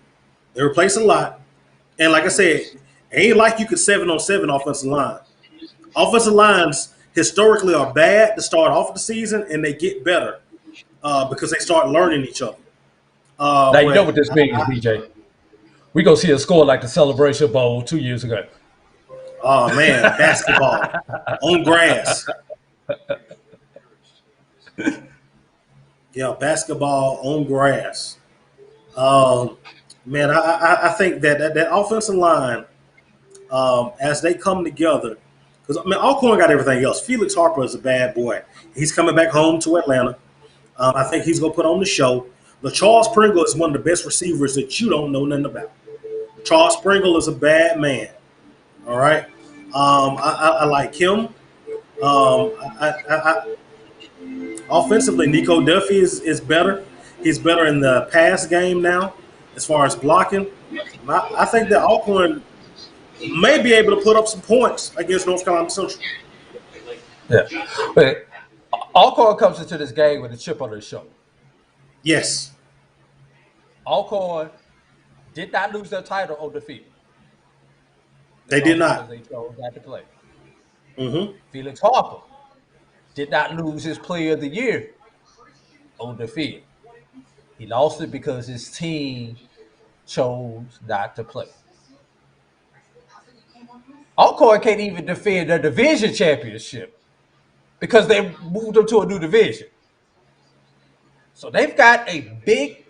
They replace a lot. And like I said, it ain't like you could 7-on-7 offensive line. Offensive lines historically are bad to start off the season, and they get better because they start learning each other. Now, you know what this means, BJ. We're going to see a score like the Celebration Bowl 2 years ago. Oh, man, basketball on grass. Yeah, basketball on grass. Man, I think that offensive line, as they come together, because Alcorn got everything else. Felix Harper is a bad boy. He's coming back home to Atlanta. I think he's going to put on the show. Charles Pringle is one of the best receivers that you don't know nothing about. Charles Pringle is a bad man. All right. I like him. Offensively, Nico Duffy is better. He's better in the pass game now as far as blocking. I think that Alcorn may be able to put up some points against North Carolina Central. Yeah. But Alcorn comes into this game with a chip on their shoulder. Yes. Alcorn did not lose their title on the field. They did not. They chose not to play. Mm-hmm. Felix Harper did not lose his Player of the Year on the field. He lost it because his team chose not to play. Alcorn can't even defend their division championship because they moved them to a new division. So they've got a big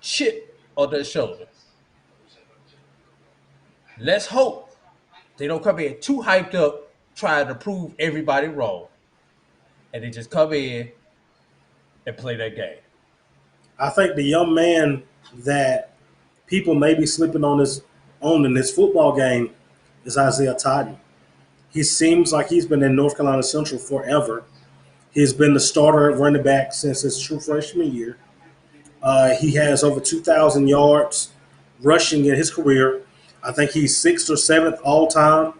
chip on their shoulder. Let's hope they don't come in too hyped up trying to prove everybody wrong. And they just come in and play that game. I think the young man that people may be slipping on in this football game is Isaiah Totten. He seems like he's been in North Carolina Central forever. He's been the starter at running back since his true freshman year. He has over 2,000 yards rushing in his career. I think he's 6th or 7th all time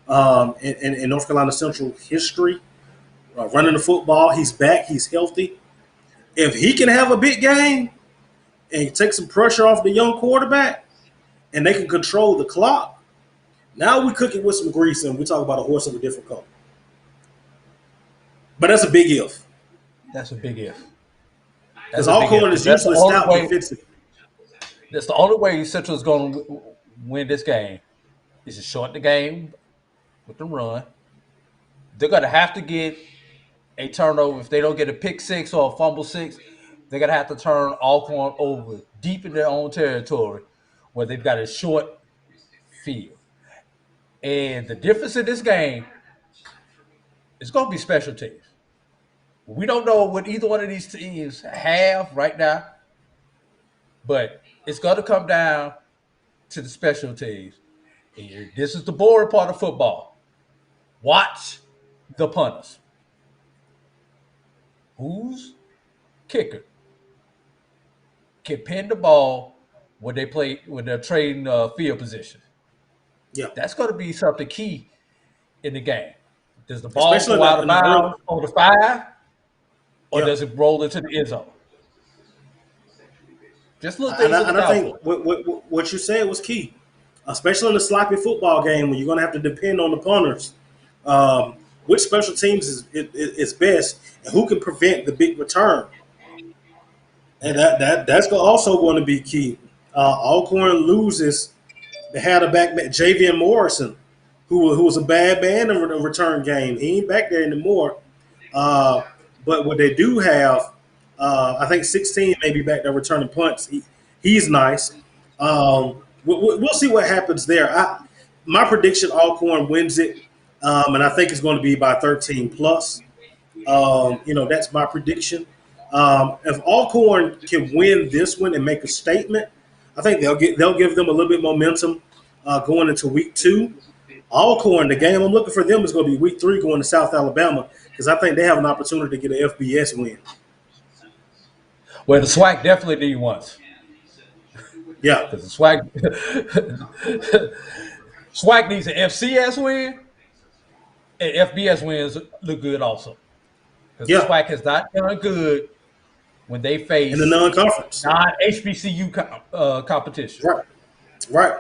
in North Carolina Central history. Running the football, he's back, he's healthy. If he can have a big game and take some pressure off the young quarterback, and they can control the clock, now we cook it with some grease and we talk about a horse of a different color. But that's a big if. That's a big if. Because Alcorn is usually stout defensive. That's the only way Central's going to win this game is to shorten the game with the run. They're going to have to get a turnover. If they don't get a pick six or a fumble six, they're going to have to turn Alcorn over deep in their own territory where they've got a short field. And the difference in this game is going to be special teams. We don't know what either one of these teams have right now, but it's going to come down to the special teams. And this is the boring part of football. Watch the punters. Whose kicker can pin the ball when they're trading field position? Yeah, that's going to be something key in the game. Does the ball Especially go out of bounds on the 5, or does it roll into the end zone? Just little things. And I think what you said was key, especially in the sloppy football game when you're going to have to depend on the punters. Which special teams is best, and who can prevent the big return? And that's also going to be key. Alcorn loses. They had a back Javian Morrison, who was a bad man in the return game. He ain't back there anymore. But what they do have, I think 16 may be back there returning punts. He's nice. We'll see what happens there. My prediction: Alcorn wins it. And I think it's going to be by 13 plus. That's my prediction. If Alcorn can win this one and make a statement, I think they'll give them a little bit momentum going into week 2. Alcorn, the game I'm looking for them is going to be week 3 going to South Alabama because I think they have an opportunity to get an FBS win. Well, the SWAC definitely need once. Yeah, because the SWAC needs an FCS win. And FBS wins look good also. Because the SWAC has not done good when they face in the non-conference, non-HBCU competition. Right.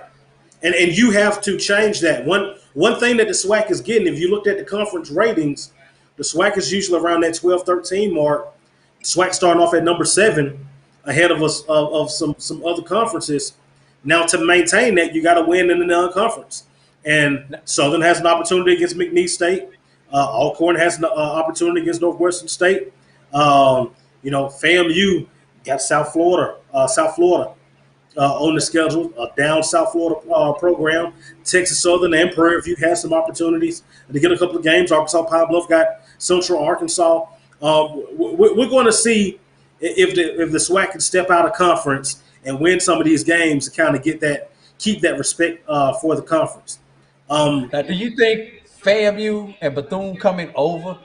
And you have to change that. One thing that the SWAC is getting, if you looked at the conference ratings, the SWAC is usually around that 12-13 mark. The SWAC starting off at number 7 ahead of us of some other conferences. Now to maintain that, you got to win in the non-conference. And Southern has an opportunity against McNeese State. Alcorn has an opportunity against Northwestern State. FAMU got South Florida on the schedule, a down South Florida program. Texas Southern and Prairie View has some opportunities to get a couple of games. Arkansas Pine Bluff got Central Arkansas. We're going to see if the SWAC can step out of conference and win some of these games to kind of keep that respect for the conference. Now, do you think FAMU and Bethune coming over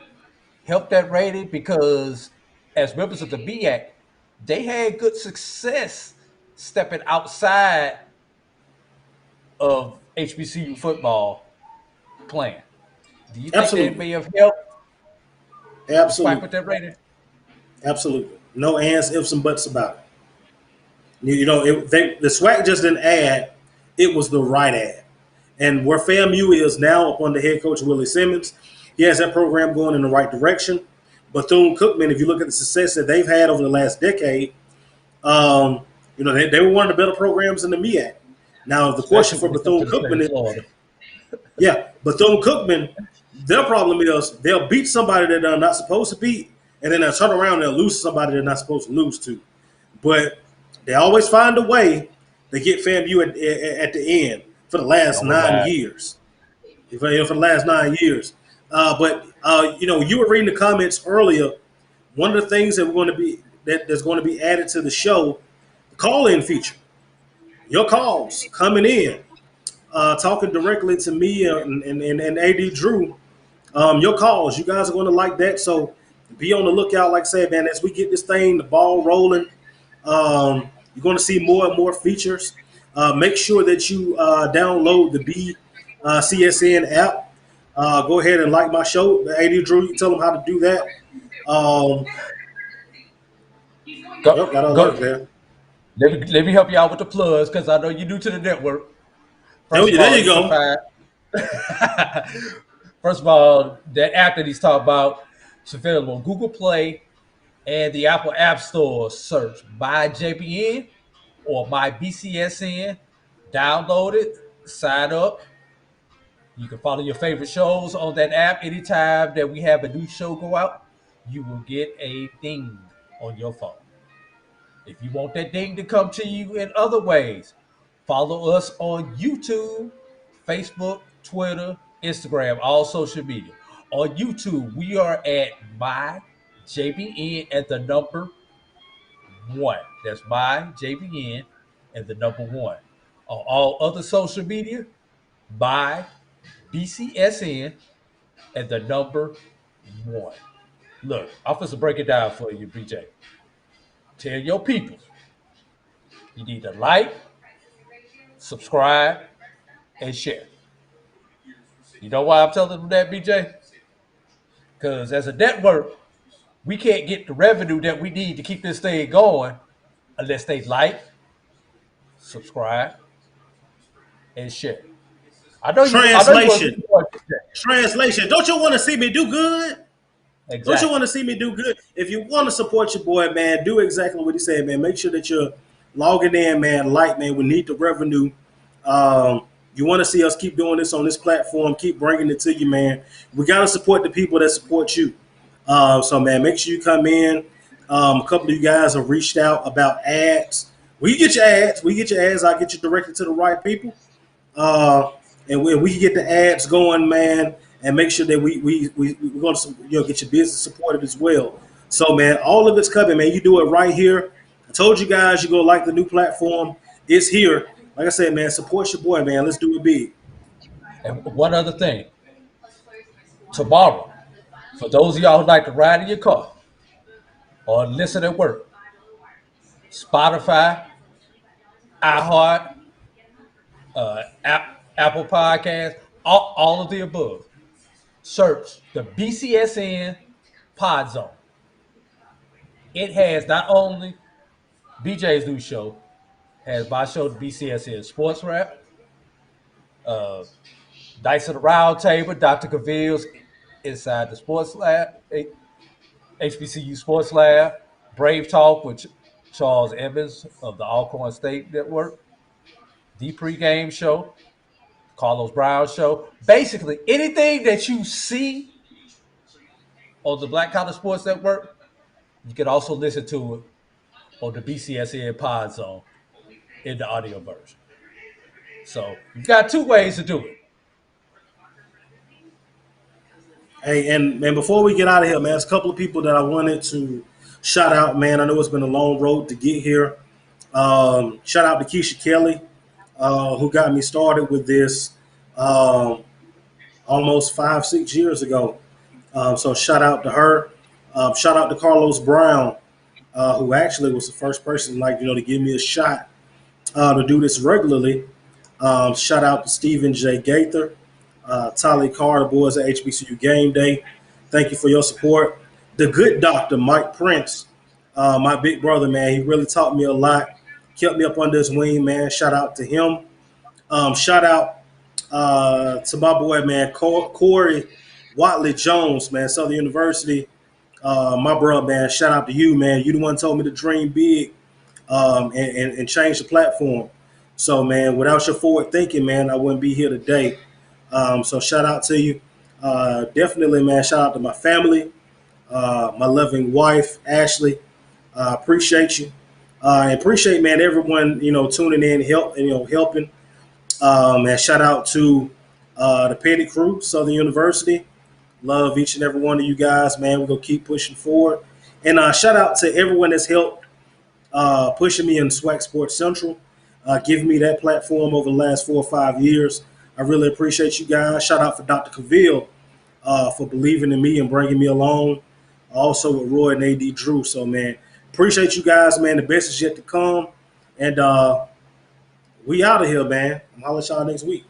helped that rating? Because as members of the BAC, they had good success stepping outside of HBCU football playing. Do you think they may have helped? Absolutely. With that rating? Absolutely. No ands, ifs, and buts about it. The SWAC just didn't add. It was the right ad. And where FAMU is now up under head coach Willie Simmons, he has that program going in the right direction. Bethune-Cookman, if you look at the success that they've had over the last decade, they were one of the better programs in the MEAC. Now, the question for Bethune-Cookman is, Bethune-Cookman, their problem is they'll beat somebody that they're not supposed to beat, and then they'll turn around and they'll lose somebody they're not supposed to lose to. But they always find a way to get FAMU at the end. For the last 9 years. For the last 9 years. You were reading the comments earlier. One of the things that's going to be added to the show, the call-in feature. Your calls coming in, talking directly to me and AD Drew. Your calls, you guys are going to like that. So be on the lookout, like I said, man, as we get this thing, the ball rolling, you're going to see more and more features. Make sure that you download the BCSN app Go ahead and like my show. AD Drew, you tell them how to do that. Yep, got Go, an alert go. there. Let me help you out with the plugs because I know you're new to the network. There First of there all, you you can go. find. First of all, that app that he's talking about is available on Google Play and the Apple App Store. Search My JBN or My BCSN. Download it, sign up. You can follow your favorite shows on that app. Anytime that we have a new show go out, you will get a ding on your phone. If you want that ding to come to you in other ways, follow us on YouTube, Facebook, Twitter, Instagram, all social media. On YouTube, we are at my JBN at the number one. That's my JBN and the number one. On all other social media, by BCSN and the number one. Look, I'm supposed to break it down for you, BJ. Tell your people you need to like, subscribe, and share. You know why I'm telling them that, BJ? Because as a network, we can't get the revenue that we need to keep this thing going unless they like, subscribe, and share. I know you want to Translation. support BJ. Translation. Don't you want to see me do good? Don't you Exactly. want to see me do good? If you want to support your boy, man, do exactly what he said, man. Make sure that you're logging in, man. Like, man, we need the revenue. You want to see us keep doing this on this platform, keep bringing it to you, man. We got to support the people that support you. So, man, make sure you come in. A couple of you guys have reached out about ads. We get your ads. We get your ads. I get you directed to the right people. Uh, and we can get the ads going, man, and make sure that we're going to get your business supported as well. So, man, all of it's coming, man. You do it right here. I told you guys you go like the new platform. It's here. Like I said, man, support your boy, man. Let's do it big. And one other thing. Tomorrow, for those of y'all who like to ride in your car or listen at work, Spotify, iHeart, Apple Podcast, all of the above. Search the BCSN Pod Zone. It has not only BJ's new show, has my show, the BCSN Sports Rap, Dice of the Round Table, Dr. Caville's Inside the Sports Lab, HBCU Sports Lab, Brave Talk with Charles Evans of the Alcorn State Network, the pregame show, Carlos Brown show. Basically, anything that you see on the Black College Sports Network, you can also listen to it on the BCSN Pod Zone in the audio version. So you've got two ways to do it. Hey, and man, before we get out of here, man, there's a couple of people that I wanted to shout out, man. I know it's been a long road to get here. Shout out to Keisha Kelly, who got me started with this almost 5-6 years ago. So shout out to her. Shout out to Carlos Brown, who actually was the first person, to give me a shot to do this regularly. Shout out to Stephen J. Gaither, Tali Carr, the boys at HBCU Game Day. Thank you for your support. The good doctor, Mike Prince, my big brother, man. He really taught me a lot, kept me up under his wing, man. Shout out to him. Shout out to my boy, man, Corey Watley Jones, man, Southern University. My brother, man, shout out to you, man. You the one told me to dream big and change the platform. So, man, without your forward thinking, man, I wouldn't be here today. So shout out to you. Definitely, man, shout out to my family, my loving wife, Ashley. Appreciate you. And appreciate, man, everyone, tuning in, helping. And shout out to the Petty Crew, Southern University. Love each and every one of you guys, man. We're going to keep pushing forward. And shout out to everyone that's helped pushing me in SWAC Sports Central, giving me that platform over the last 4 or 5 years. I really appreciate you guys. Shout out for Dr. Cavill for believing in me and bringing me along. Also with Roy and AD Drew. So, man, appreciate you guys, man. The best is yet to come. And we out of here, man. I'm holler at y'all next week.